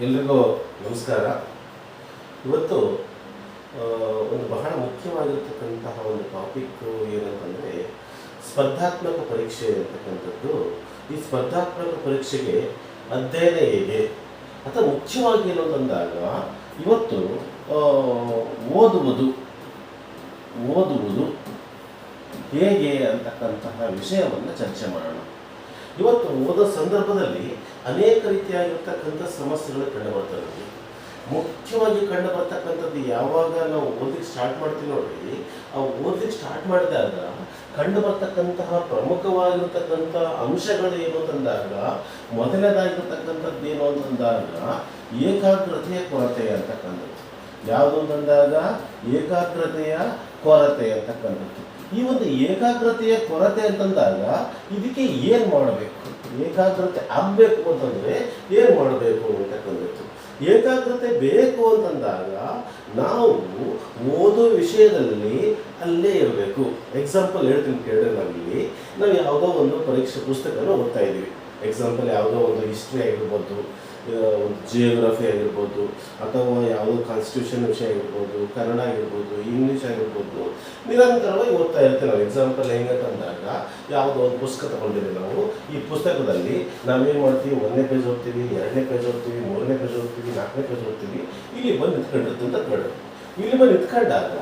ಎಲ್ರಿಗೂ ನಮಸ್ಕಾರ. ಇವತ್ತು ಒಂದು ಬಹಳ ಮುಖ್ಯವಾಗಿರ್ತಕ್ಕಂತಹ ಒಂದು ಟಾಪಿಕ್ಕು ಏನಂತಂದರೆ ಸ್ಪರ್ಧಾತ್ಮಕ ಪರೀಕ್ಷೆ ಅಂತಕ್ಕಂಥದ್ದು. ಈ ಸ್ಪರ್ಧಾತ್ಮಕ ಪರೀಕ್ಷೆಗೆ ಅಧ್ಯಯನ ಹೇಗೆ ಅಥವಾ ಮುಖ್ಯವಾಗಿ ಏನಂತಂದಾಗ ಇವತ್ತು ಓದುವುದು ಹೇಗೆ ಅಂತಕ್ಕಂತಹ ವಿಷಯವನ್ನು ಚರ್ಚೆ ಮಾಡೋಣ. ಇವತ್ತು ಓದೋ ಸಂದರ್ಭದಲ್ಲಿ ಅನೇಕ ರೀತಿಯಾಗಿರ್ತಕ್ಕಂಥ ಸಮಸ್ಯೆಗಳು ಕಂಡುಬರ್ತವೆ. ಮುಖ್ಯವಾಗಿ ಕಂಡುಬರ್ತಕ್ಕಂಥದ್ದು ಯಾವಾಗ ನಾವು ಓದಲಿಕ್ಕೆ ಸ್ಟಾರ್ಟ್ ಮಾಡ್ತೀವಿ ನೋಡ್ರಿ, ಆ ಓದಲಿಕ್ಕೆ ಸ್ಟಾರ್ಟ್ ಮಾಡಿದಾಗ ಕಂಡುಬರ್ತಕ್ಕಂತಹ ಪ್ರಮುಖವಾಗಿರ್ತಕ್ಕಂಥ ಅಂಶಗಳು ಏನು ಅಂತಂದಾಗ ಮೊದಲನೇದಾಗಿರ್ತಕ್ಕಂಥದ್ದು ಏನು ಅಂತಂದಾಗ ಏಕಾಗ್ರತೆಯ ಕೊರತೆ ಅಂತಕ್ಕಂಥದ್ದು. ಯಾವುದು ಅಂತಂದಾಗ ಏಕಾಗ್ರತೆಯ ಕೊರತೆ ಅಂತಕ್ಕಂಥದ್ದು. ಈ ಒಂದು ಏಕಾಗ್ರತೆಯ ಕೊರತೆ ಅಂತಂದಾಗ ಇದಕ್ಕೆ ಏನು ಮಾಡಬೇಕು, ಏಕಾಗ್ರತೆ ಆಗಬೇಕು ಅಂತಂದರೆ ಏನು ಮಾಡಬೇಕು ಅಂತಕ್ಕಂಥದ್ದು. ಏಕಾಗ್ರತೆ ಬೇಕು ಅಂತಂದಾಗ ನಾವು ಓದೋ ವಿಷಯದಲ್ಲಿ ಅಲ್ಲೇ ಇರಬೇಕು. ಎಕ್ಸಾಂಪಲ್ ಹೇಳ್ತೀನಿ ಕೇಳಿದ್ರೆ, ನಾವು ಯಾವುದೋ ಒಂದು ಪರೀಕ್ಷೆ ಪುಸ್ತಕನ ಓದ್ತಾ ಇದ್ದೀವಿ. ಎಕ್ಸಾಂಪಲ್ ಯಾವುದೋ ಒಂದು ಹಿಸ್ಟ್ರಿ ಆಗಿರ್ಬೋದು, ಒಂದು ಜಿಯೋಗ್ರಫಿ ಆಗಿರ್ಬೋದು, ಅಥವಾ ಯಾವುದೋ ಕಾನ್ಸ್ಟಿಟ್ಯೂಷನ್ ವಿಷಯ ಆಗಿರ್ಬೋದು, ಕನ್ನಡ ಆಗಿರ್ಬೋದು, ಇಂಗ್ಲೀಷ್ ಆಗಿರ್ಬೋದು, ನಿರಂತರವಾಗಿ ಓದ್ತಾ ಇರ್ತೀವಿ ನಾವು. ಎಕ್ಸಾಂಪಲ್ ಹೆಂಗಂತಂದಾಗ ಯಾವುದೋ ಒಂದು ಪುಸ್ತಕ ತಗೊಂಡಿದ್ದೀವಿ ನಾವು. ಈ ಪುಸ್ತಕದಲ್ಲಿ ನಾವೇನು ಮಾಡ್ತೀವಿ, 1ನೇ ಪೇಜ್ ಓದ್ತೀವಿ, 2ನೇ ಪೇಜ್ ಓದ್ತೀವಿ, 3ನೇ ಪೇಜ್ ಓದ್ತೀವಿ, 4ನೇ ಪೇಜ್ ಓದ್ತೀವಿ. ಇಲ್ಲಿ ಬಂದು ನಿಂತ್ಕೊಂಡಿರುತ್ತೆ ಅಂತ ಕಡೆ ಇಲ್ಲಿ ಬಂದು ನಿಂತ್ಕೊಂಡಾಗ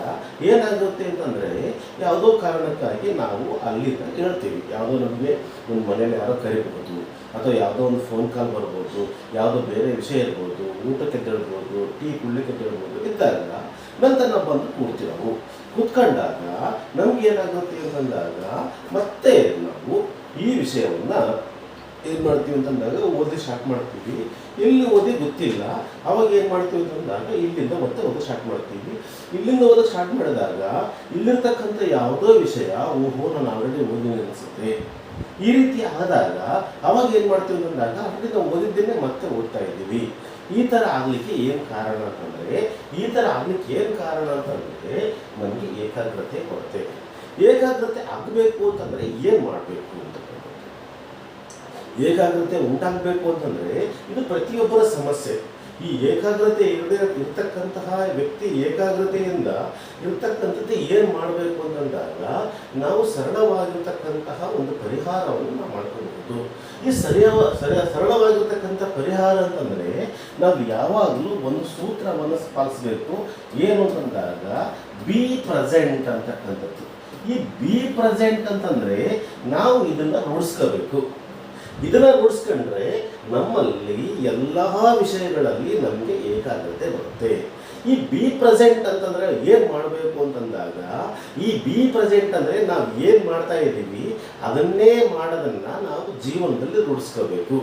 ಏನಾಗುತ್ತೆ ಅಂತಂದರೆ ಯಾವುದೋ ಕಾರಣಕ್ಕಾಗಿ ನಾವು ಅಲ್ಲಿಂದ ಹೇಳ್ತೀವಿ. ಯಾವುದೋ ನಮಗೆ ಒಂದು ಮನೇಲಿ ಯಾರೋ ಕರಿಬೋದು, ಅಥವಾ ಯಾವುದೋ ಒಂದು ಫೋನ್ ಕಾಲ್ ಬರ್ಬೋದು, ಯಾವುದೋ ಬೇರೆ ವಿಷಯ ಇರ್ಬೋದು, ಊಟಕ್ಕೆ ತಿಳ್ಬೋದು, ಟೀ ಕುಡ್ಲಿಕ್ಕೆ ತಿಳ್ಬೋದು ಇದ್ದಾಗ ನಂತರ ನಾವು ಬಂದು ಕೂಡ್ತೀವಿ. ನಾವು ಕೂತ್ಕೊಂಡಾಗ ನಮ್ಗೆ ಏನಾಗುತ್ತೆ ಅಂತಂದಾಗ ಮತ್ತೆ ನಾವು ಈ ವಿಷಯವನ್ನು ಏನು ಮಾಡ್ತೀವಿ ಅಂತಂದಾಗ ಓದಿ ಸ್ಟಾರ್ಟ್ ಮಾಡ್ತೀವಿ. ಎಲ್ಲಿ ಓದಿ ಗೊತ್ತಿಲ್ಲ, ಅವಾಗ ಏನು ಮಾಡ್ತೀವಿ ಅಂತಂದಾಗ ಇಲ್ಲಿಂದ ಮತ್ತೆ ಓದೋದು ಸ್ಟಾರ್ಟ್ ಮಾಡ್ತೀವಿ. ಇಲ್ಲಿಂದ ಓದೋದು ಸ್ಟಾರ್ಟ್ ಮಾಡಿದಾಗ ಇಲ್ಲಿರ್ತಕ್ಕಂಥ ಯಾವುದೋ ವಿಷಯ ಓಹೋ ನಾನು ಆಲ್ರೆಡಿ ಓದಿನಿ ಅನಿಸುತ್ತೆ. ಈ ರೀತಿ ಆದಾಗ ಅವಾಗ ಏನು ಮಾಡ್ತೀವಿ ಅಂತಂದಾಗ ಆಲ್ರೆಡಿ ನಾವು ಓದಿದ್ದೇನೆ ಮತ್ತೆ ಓದ್ತಾ ಇದ್ದೀವಿ. ಈ ಥರ ಆಗಲಿಕ್ಕೆ ಏನು ಕಾರಣ ಅಂತಂದರೆ ನಮಗೆ ಏಕಾಗ್ರತೆ ಕೊರತೆ. ಏಕಾಗ್ರತೆ ಆಗಬೇಕು ಅಂತಂದರೆ ಏನು ಮಾಡಬೇಕು ಅಂತ, ಏಕಾಗ್ರತೆ ಉಂಟಾಗಬೇಕು ಅಂತಂದರೆ ಇದು ಪ್ರತಿಯೊಬ್ಬರ ಸಮಸ್ಯೆ. ಈ ಏಕಾಗ್ರತೆ ಇರ್ತಕ್ಕಂತಹ ವ್ಯಕ್ತಿ ಏಕಾಗ್ರತೆಯಿಂದ ಇರ್ತಕ್ಕಂಥದ್ದು ಏನು ಮಾಡಬೇಕು ಅಂತಂದಾಗ ನಾವು ಸರಳವಾಗಿರ್ತಕ್ಕಂತಹ ಒಂದು ಪರಿಹಾರವನ್ನು ನಾವು ಮಾಡ್ಕೊಳ್ಬಹುದು. ಈ ಸರಳವಾಗಿರ್ತಕ್ಕಂಥ ಪರಿಹಾರ ಅಂತಂದರೆ ನಾವು ಯಾವಾಗಲೂ ಒಂದು ಸೂತ್ರವನ್ನು ಪಾಲಿಸಬೇಕು. ಏನು ಅಂತಂದಾಗ ಬಿ ಪ್ರೆಸೆಂಟ್ ಅಂತಕ್ಕಂಥದ್ದು. ಈ ಬಿ ಪ್ರೆಸೆಂಟ್ ಅಂತಂದರೆ ನಾವು ಇದನ್ನು ರೂಢಿಸ್ಕೋಬೇಕು. ಇದನ್ನು ರೂಢಿಸ್ಕೊಂಡ್ರೆ ನಮ್ಮಲ್ಲಿ ಎಲ್ಲ ವಿಷಯಗಳಲ್ಲಿ ನಮಗೆ ಏಕಾಗ್ರತೆ ಬರುತ್ತೆ. ಈ ಬಿ ಪ್ರೆಸೆಂಟ್ ಅಂತಂದರೆ ಏನು ಮಾಡಬೇಕು ಅಂತಂದಾಗ ಈ ಬಿ ಪ್ರೆಸೆಂಟ್ ಅಂದರೆ ನಾವು ಏನು ಮಾಡ್ತಾ ಇದ್ದೀವಿ ಅದನ್ನೇ ಮಾಡೋದನ್ನು ನಾವು ಜೀವನದಲ್ಲಿ ರೂಢಿಸ್ಕೋಬೇಕು.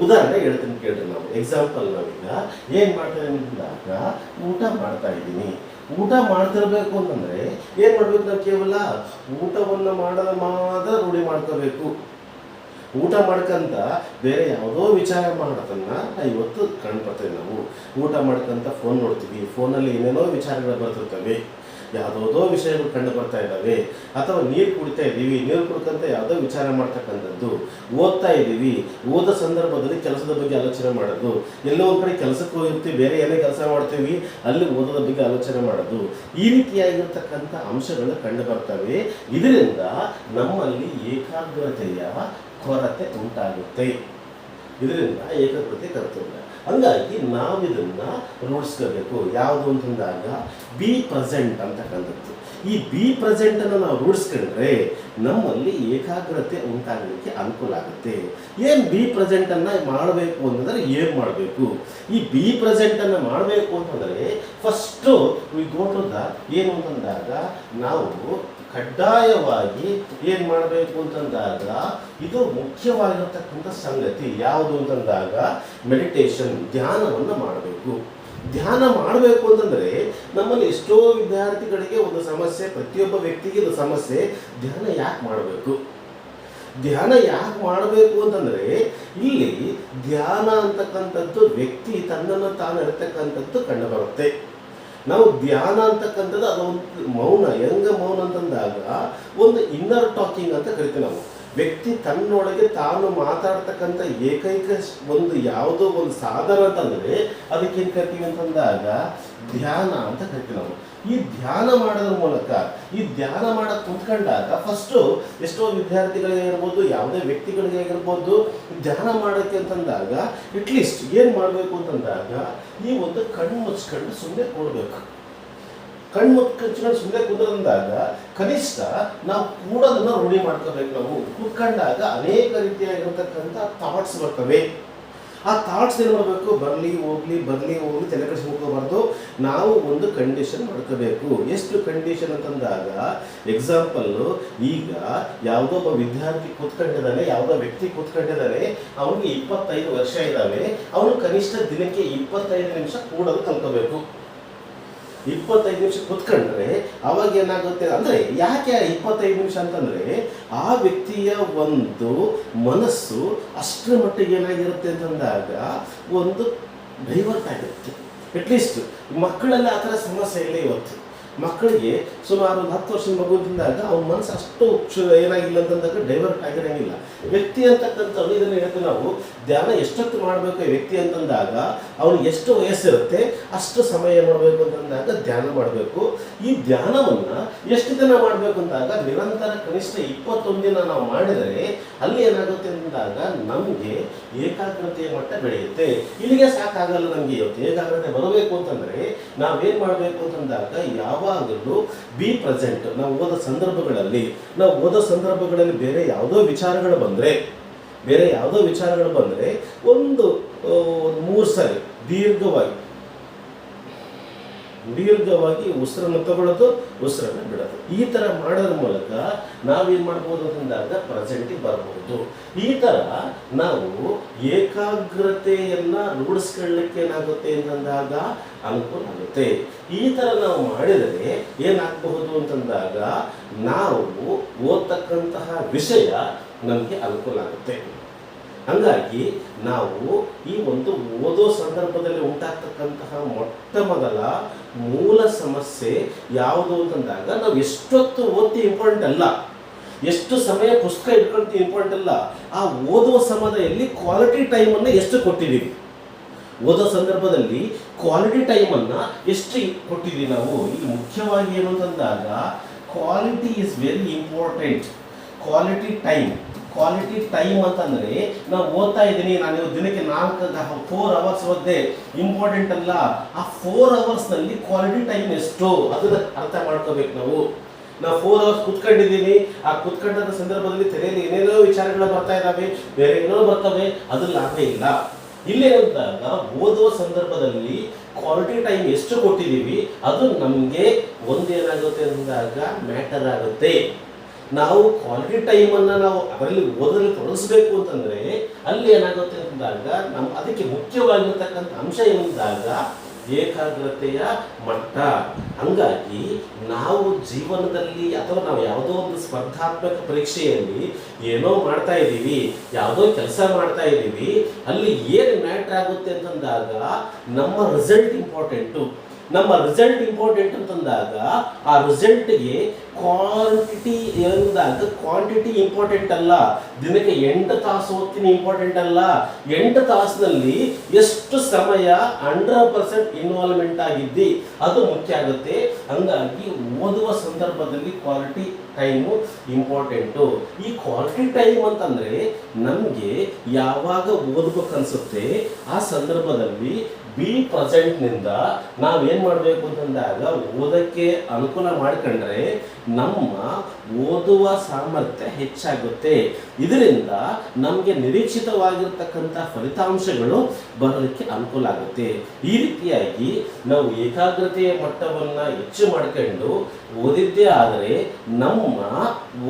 ಉದಾಹರಣೆ ಹೇಳ್ತೀನಿ ಕೇಳ್ರಿ. ನಾವು ಎಕ್ಸಾಂಪಲ್ ನಾವೀಗ ಏನು ಮಾಡ್ತಾ ಅಂತಂದಾಗ ಊಟ ಮಾಡ್ತಾ ಇದ್ದೀನಿ. ಊಟ ಮಾಡ್ತಿರ್ಬೇಕು ಅಂತಂದರೆ ಏನು ಮಾಡಬೇಕು, ನಾವು ಕೇವಲ ಊಟವನ್ನು ಮಾಡೋದು ಮಾತ್ರ ರೂಢಿ ಮಾಡ್ಕೋಬೇಕು. ಊಟ ಮಾಡ್ಕೊಂತ ಬೇರೆ ಯಾವುದೋ ವಿಚಾರ ಮಾಡೋದನ್ನು ಇವತ್ತು ಕಂಡುಬರ್ತೇವೆ. ನಾವು ಊಟ ಮಾಡ್ಕೊಂತ ಫೋನ್ ನೋಡ್ತೀವಿ, ಫೋನಲ್ಲಿ ಏನೇನೋ ವಿಚಾರಗಳು ಬರ್ತಿರ್ತವೆ, ಯಾವುದೋ ವಿಷಯಗಳು ಕಂಡು ಬರ್ತಾ ಇದ್ದಾವೆ. ಅಥವಾ ನೀರು ಕುಡಿತಾ ಇದ್ದೀವಿ, ನೀರು ಕುಡ್ಕೊಂತ ಯಾವುದೋ ವಿಚಾರ ಮಾಡ್ತಕ್ಕಂಥದ್ದು. ಓದ್ತಾ ಇದ್ದೀವಿ, ಓದೋ ಸಂದರ್ಭದಲ್ಲಿ ಕೆಲಸದ ಬಗ್ಗೆ ಆಲೋಚನೆ ಮಾಡೋದು. ಎಲ್ಲೋ ಒಂದು ಕಡೆ ಕೆಲಸಕ್ಕೆ ಹೋಗಿರ್ತೀವಿ, ಬೇರೆ ಏನೇ ಕೆಲಸ ಮಾಡ್ತೀವಿ, ಅಲ್ಲಿ ಓದೋದ ಬಗ್ಗೆ ಆಲೋಚನೆ ಮಾಡೋದು. ಈ ರೀತಿಯಾಗಿರ್ತಕ್ಕಂಥ ಅಂಶಗಳು ಕಂಡು ಬರ್ತವೆ. ಇದರಿಂದ ನಮ್ಮಲ್ಲಿ ಏಕಾಗ್ರತೆಯ ಕೊರತೆ ಉಂಟಾಗುತ್ತೆ. ಇದರಿಂದ ಏಕಾಗ್ರತೆ ಕರ್ತವ್ಯ. ಹಂಗಾಗಿ ನಾವು ಇದನ್ನು ರೂಢಿಸ್ಕೋಬೇಕು. ಯಾವುದು ಅಂತಂದಾಗ ಬಿ ಪ್ರೆಸೆಂಟ್ ಅಂತಕ್ಕಂಥದ್ದು. ಈ ಬಿ ಪ್ರೆಸೆಂಟನ್ನು ನಾವು ರೂಢಿಸ್ಕೊಂಡ್ರೆ ನಮ್ಮಲ್ಲಿ ಏಕಾಗ್ರತೆ ಉಂಟಾಗಲಿಕ್ಕೆ ಅನುಕೂಲ ಆಗುತ್ತೆ. ಏನು ಬಿ ಪ್ರೆಸೆಂಟನ್ನು ಮಾಡಬೇಕು ಅಂತಂದರೆ ಏನು ಮಾಡಬೇಕು? ಈ ಬಿ ಪ್ರೆಸೆಂಟನ್ನು ಮಾಡಬೇಕು ಅಂತಂದರೆ first we go to the ಏನು ಅಂತಂದಾಗ ನಾವು ಕಡ್ಡಾಯವಾಗಿ ಏನು ಮಾಡಬೇಕು ಅಂತಂದಾಗ ಇದು ಮುಖ್ಯವಾಗಿರ್ತಕ್ಕಂಥ ಸಂಗತಿ. ಯಾವುದು ಅಂತಂದಾಗ ಮೆಡಿಟೇಷನ್, ಧ್ಯಾನವನ್ನು ಮಾಡಬೇಕು. ಧ್ಯಾನ ಮಾಡಬೇಕು ಅಂತಂದರೆ ನಮ್ಮಲ್ಲಿ ಎಷ್ಟೋ ವಿದ್ಯಾರ್ಥಿಗಳಿಗೆ ಒಂದು ಸಮಸ್ಯೆ, ಪ್ರತಿಯೊಬ್ಬ ವ್ಯಕ್ತಿಗೆ ಇದು ಸಮಸ್ಯೆ. ಧ್ಯಾನ ಯಾಕೆ ಮಾಡಬೇಕು? ಧ್ಯಾನ ಯಾಕೆ ಮಾಡಬೇಕು ಅಂತಂದರೆ ಇಲ್ಲಿ ಧ್ಯಾನ ಅಂತಕ್ಕಂಥದ್ದು ವ್ಯಕ್ತಿ ತನ್ನನ್ನು ತಾನು ಇರತಕ್ಕಂಥದ್ದು ಕಂಡುಬರುತ್ತೆ. ನಾವು ಧ್ಯಾನ ಅಂತಕ್ಕಂಥದ್ದು ಅದೊಂದು ಮೌನ. ಹೆಂಗ ಮೌನ ಅಂತಂದಾಗ ಒಂದು ಇನ್ನರ್ ಟಾಕಿಂಗ್ ಅಂತ ಕರಿತೀವಿ ನಾವು. ವ್ಯಕ್ತಿ ತನ್ನೊಳಗೆ ತಾನು ಮಾತಾಡ್ತಕ್ಕಂಥ ಏಕೈಕ ಒಂದು ಯಾವುದೋ ಒಂದು ಸಾಧನ ಅಂತಂದರೆ ಅದಕ್ಕೇನು ಕರಿತೀವಿ ಅಂತಂದಾಗ ಧ್ಯಾನ ಅಂತ ಕರಿತೀವಿ ನಾವು. ಈ ಧ್ಯಾನ ಮಾಡೋದ್ರ ಮೂಲಕ ಈ ಧ್ಯಾನ ಮಾಡಕ್ಕೆ ಕುಂತ್ಕೊಂಡಾಗ ಫಸ್ಟು ಎಷ್ಟೋ ವಿದ್ಯಾರ್ಥಿಗಳಿಗೆ ಇರ್ಬೋದು, ಯಾವುದೇ ವ್ಯಕ್ತಿಗಳಿಗೆ ಆಗಿರ್ಬೋದು, ಧ್ಯಾನ ಮಾಡೋಕ್ಕೆ ಅಂತಂದಾಗ ಅಟ್ಲೀಸ್ಟ್ ಏನು ಮಾಡಬೇಕು ಅಂತಂದಾಗ ಈ ಒಂದು ಕಣ್ಣು ಮುಚ್ಕೊಂಡು ಸುಮ್ಮನೆ ಕೂಡಬೇಕು. ಕಣ್ಣು ಮುಚ್ಕೊಂಡು ಸುಮ್ಮನೆ ಕೂತ್ಕೊಂಡಾಗ ಕನಿಷ್ಠ ನಾವು ಕೂಡೋದನ್ನು ರೂಢಿ ಮಾಡ್ಕೋಬೇಕು. ನಾವು ಕೂತ್ಕೊಂಡಾಗ ಅನೇಕ ರೀತಿಯಾಗಿರ್ತಕ್ಕಂಥ ಥಾಟ್ಸ್ ಬರ್ತವೆ. ಆ ಥಾಟ್ಸ್ ಏನು ಮಾಡಬೇಕು, ಬರಲಿ ಹೋಗ್ಲಿ ತಲೆ ಕೆಡಿಸ್ಕೋಬಾರ್ದು. ನಾವು ಒಂದು ಕಂಡೀಷನ್ ಮಾಡ್ಕೋಬೇಕು. ಎಷ್ಟು ಕಂಡೀಷನ್ ಅಂತಂದಾಗ ಎಕ್ಸಾಂಪಲ್ಲು, ಈಗ ಯಾವುದೋ ಒಬ್ಬ ವಿದ್ಯಾರ್ಥಿ ಕೂತ್ಕೊಂಡಿದ್ದಾನೆ, ಯಾವುದೋ ವ್ಯಕ್ತಿ ಕೂತ್ಕೊಂಡಿದ್ದಾನೆ, ಅವನಿಗೆ 25 ವರ್ಷ ಇದ್ದಾವೆ. ಅವನು ಕನಿಷ್ಠ ದಿನಕ್ಕೆ 25 ನಿಮಿಷ ಕೂಡೋದು ಕಲ್ಕೋಬೇಕು. 25 ನಿಮಿಷ ಕೂತ್ಕೊಂಡ್ರೆ ಅವಾಗ ಏನಾಗುತ್ತೆ ಅಂದರೆ, ಯಾಕೆ 25 ನಿಮಿಷ ಅಂತಂದರೆ ಆ ವ್ಯಕ್ತಿಯ ಒಂದು ಮನಸ್ಸು ಅಷ್ಟರ ಮಟ್ಟಿಗೆ ಏನಾಗಿರುತ್ತೆ ಅಂತಂದಾಗ ಒಂದು ಡೈವರ್ಟ್ ಆಗಿರುತ್ತೆ. ಅಟ್ಲೀಸ್ಟ್ ಮಕ್ಕಳೆಲ್ಲ ಆ ಥರ ಸಮಸ್ಯೆ ಇಲ್ಲ. ಇವತ್ತು ಮಕ್ಕಳಿಗೆ ಸುಮಾರು ಒಂದು 10 ವರ್ಷದ ಮಗುವಿಂದಾಗ ಅವ್ನ ಮನಸ್ಸು ಅಷ್ಟು ಏನಾಗಿಲ್ಲ ಅಂತಂದಾಗ ಡೈವರ್ಟ್ ಆಗಿರೋಂಗಿಲ್ಲ. ವ್ಯಕ್ತಿ ಅಂತಕ್ಕಂಥವ್ರು ಇದನ್ನು ಹೇಳ್ತೀವಿ ನಾವು, ಧ್ಯಾನ ಎಷ್ಟೊತ್ತು ಮಾಡಬೇಕು ವ್ಯಕ್ತಿ ಅಂತಂದಾಗ ಅವ್ನಿಗೆ ಎಷ್ಟು ವಯಸ್ಸಿರುತ್ತೆ ಅಷ್ಟು ಸಮಯ ಮಾಡಬೇಕು ಅಂತಂದಾಗ ಧ್ಯಾನ ಮಾಡಬೇಕು. ಈ ಧ್ಯಾನವನ್ನು ಎಷ್ಟು ದಿನ ಮಾಡಬೇಕು ಅಂದಾಗ ನಿರಂತರ ಕನಿಷ್ಠ 21 ದಿನ ನಾವು ಮಾಡಿದರೆ ಅಲ್ಲಿ ಏನಾಗುತ್ತೆ ಅಂತಂದಾಗ ನಮಗೆ ಏಕಾಗ್ರತೆಯ ಮಟ್ಟ ಬೆಳೆಯುತ್ತೆ. ಇಲ್ಲಿಗೆ ಸಾಕಾಗಲ್ಲ. ನಮಗೆ ಇವತ್ತು ಏಕಾಗ್ರತೆ ಬರಬೇಕು ಅಂತಂದರೆ ನಾವೇನು ಮಾಡಬೇಕು ಅಂತಂದಾಗ ಯಾವಾಗಲೂ ಬಿ ಪ್ರೆಸೆಂಟ್. ನಾವು ಓದೋ ಸಂದರ್ಭಗಳಲ್ಲಿ ಬೇರೆ ಯಾವುದೋ ವಿಚಾರಗಳು ಬಂದರೆ ಒಂದು 3 ಸರಿ ದೀರ್ಘವಾಗಿ ಉಸಿರನ್ನು ತಗೊಳ್ಳೋದು, ಉಸಿರನ್ನು ಬಿಡೋದು. ಈ ಥರ ಮಾಡೋದ್ರ ಮೂಲಕ ನಾವೇನು ಮಾಡ್ಬೋದು ಅಂತಂದಾಗ ಪ್ರೆಸೆಂಟಿಗೆ ಬರ್ಬೋದು. ಈ ಥರ ನಾವು ಏಕಾಗ್ರತೆಯನ್ನು ರೂಢಿಸ್ಕೊಳ್ಳಿಕ್ಕೆ ಏನಾಗುತ್ತೆ ಅಂತಂದಾಗ ಅನುಕೂಲ ಆಗುತ್ತೆ. ಈ ಥರ ನಾವು ಮಾಡಿದರೆ ಏನಾಗಬಹುದು ಅಂತಂದಾಗ ನಾವು ಓದ್ತಕ್ಕಂತಹ ವಿಷಯ ನಮಗೆ ಅನುಕೂಲ ಆಗುತ್ತೆ. ಹಾಗಾಗಿ ನಾವು ಈ ಒಂದು ಓದೋ ಸಂದರ್ಭದಲ್ಲಿ ಉಂಟಾಗ್ತಕ್ಕಂತಹ ಮೊಟ್ಟ ಮೊದಲ ಮೂಲ ಸಮಸ್ಯೆ ಯಾವುದು ಅಂತಂದಾಗ ನಾವು ಎಷ್ಟೊತ್ತು ಓದ್ತೀವಿ ಇಂಪಾರ್ಟೆಂಟ್ ಅಲ್ಲ, ಎಷ್ಟು ಸಮಯ ಪುಸ್ತಕ ಇಟ್ಕೊಳ್ತೀವಿ ಇಂಪಾರ್ಟೆಂಟ್ ಅಲ್ಲ, ಆ ಓದುವ ಸಮಯದಲ್ಲಿ ಕ್ವಾಲಿಟಿ ಟೈಮನ್ನು ಎಷ್ಟು ಕೊಟ್ಟಿದ್ದೀವಿ. ಓದೋ ಸಂದರ್ಭದಲ್ಲಿ ಕ್ವಾಲಿಟಿ ಟೈಮನ್ನು ಎಷ್ಟು ಕೊಟ್ಟಿದ್ದೀವಿ ನಾವು. ಇಲ್ಲಿ ಮುಖ್ಯವಾಗಿ ಏನು ಅಂತಂದಾಗ quality is very important. Quality time ಅಂತಂದರೆ ನಾವು ಓದ್ತಾ ಇದ್ದೀನಿ, ನಾನು ದಿನಕ್ಕೆ 4 ಅವರ್ಸ್ ಓದ್ದೆ ಇಂಪಾರ್ಟೆಂಟ್ ಅಲ್ಲ. ಆ 4 ಅವರ್ಸ್ನಲ್ಲಿ ಕ್ವಾಲಿಟಿ ಟೈಮ್ ಎಷ್ಟು ಅದನ್ನು ಅರ್ಥ ಮಾಡ್ಕೋಬೇಕು ನಾವು. 4 ಅವರ್ಸ್ ಕೂತ್ಕೊಂಡಿದ್ದೀನಿ, ಆ ಕೂತ್ಕೊಂಡ ಸಂದರ್ಭದಲ್ಲಿ ತಲೆಯಲ್ಲಿ ಏನೇನೋ ವಿಚಾರಗಳು ಬರ್ತಾ ಇದ್ದಾವೆ, ಬೇರೆ ಏನೋ ಬರ್ತವೆ, ಅದು ಲಾಭ ಇಲ್ಲ. ಇಲ್ಲೇನಂದಾಗ ಓದುವ ಸಂದರ್ಭದಲ್ಲಿ ಕ್ವಾಲಿಟಿ ಟೈಮ್ ಎಷ್ಟು ಕೊಟ್ಟಿದ್ದೀವಿ ಅದು ನಮಗೆ ಒಂದೇನಾಗುತ್ತೆ ಅಂದಾಗ ಮ್ಯಾಟರ್ ಆಗುತ್ತೆ. ನಾವು ಕ್ವಾಲಿಟಿ ಟೈಮನ್ನು ನಾವು ಅದರಲ್ಲಿ ಓದಲು ತೊಡಗಿಸ್ಬೇಕು ಅಂತಂದರೆ ಅಲ್ಲಿ ಏನಾಗುತ್ತೆ ಅಂತಂದಾಗ ಅದಕ್ಕೆ ಮುಖ್ಯವಾಗಿರ್ತಕ್ಕಂಥ ಅಂಶ ಏನಂದಾಗ ಏಕಾಗ್ರತೆಯ ಮಟ್ಟ. ಹಂಗಾಗಿ ನಾವು ಜೀವನದಲ್ಲಿ ಅಥವಾ ನಾವು ಯಾವುದೋ ಒಂದು ಸ್ಪರ್ಧಾತ್ಮಕ ಪರೀಕ್ಷೆಯಲ್ಲಿ ಏನೋ ಮಾಡ್ತಾ ಇದ್ದೀವಿ, ಯಾವುದೋ ಕೆಲಸ ಮಾಡ್ತಾ ಇದ್ದೀವಿ, ಅಲ್ಲಿ ಏನು ಮ್ಯಾಟ್ರ್ ಆಗುತ್ತೆ ಅಂತಂದಾಗ ನಮ್ಮ ರಿಸಲ್ಟ್ ಇಂಪಾರ್ಟೆಂಟು. ಅಂತಂದಾಗ ಆ ರಿಸಲ್ಟ್ಗೆ ಕ್ವಾಂಟಿಟಿ ಇಂಪಾರ್ಟೆಂಟ್ ಅಲ್ಲ. ದಿನಕ್ಕೆ 8 ತಾಸು ಓದ್ತೀನಿ ಇಂಪಾರ್ಟೆಂಟ್ ಅಲ್ಲ. 8 ತಾಸಿನಲ್ಲಿ ಎಷ್ಟು ಸಮಯ 100% ಇನ್ವಾಲ್ವ್ಮೆಂಟ್ ಆಗಿದ್ದಿ ಅದು ಮುಖ್ಯ ಆಗುತ್ತೆ. ಹಂಗಾಗಿ ಓದುವ ಸಂದರ್ಭದಲ್ಲಿ ಕ್ವಾಲಿಟಿ ಟೈಮು ಇಂಪಾರ್ಟೆಂಟು. ಈ ಕ್ವಾಲಿಟಿ ಟೈಮ್ ಅಂತಂದರೆ ನಮಗೆ ಯಾವಾಗ ಓದಬೇಕನ್ಸುತ್ತೆ ಆ ಸಂದರ್ಭದಲ್ಲಿ ಬಿ ಪ್ರೆಸೆಂಟ್ನಿಂದ ನಾವೇನು ಮಾಡಬೇಕು ಅಂತಂದಾಗ ಓದಕ್ಕೆ ಅನುಕೂಲ ಮಾಡಿಕೊಂಡ್ರೆ ನಮ್ಮ ಓದುವ ಸಾಮರ್ಥ್ಯ ಹೆಚ್ಚಾಗುತ್ತೆ. ಇದರಿಂದ ನಮಗೆ ನಿರೀಕ್ಷಿತವಾಗಿರ್ತಕ್ಕಂಥ ಫಲಿತಾಂಶಗಳು ಬರೋದಕ್ಕೆ ಅನುಕೂಲ ಆಗುತ್ತೆ. ಈ ರೀತಿಯಾಗಿ ನಾವು ಏಕಾಗ್ರತೆಯ ಮಟ್ಟವನ್ನು ಹೆಚ್ಚು ಮಾಡ್ಕೊಂಡು ಓದಿದ್ದೇ ಆದರೆ ನಮ್ಮ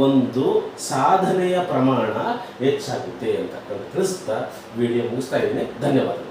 ಒಂದು ಸಾಧನೆಯ ಪ್ರಮಾಣ ಹೆಚ್ಚಾಗುತ್ತೆ ಅಂತಕ್ಕಂಥ ತಿಳಿಸ್ತಾ ವಿಡಿಯೋ ಮುಗಿಸ್ತಾ ಇದ್ದೀನಿ. ಧನ್ಯವಾದಗಳು.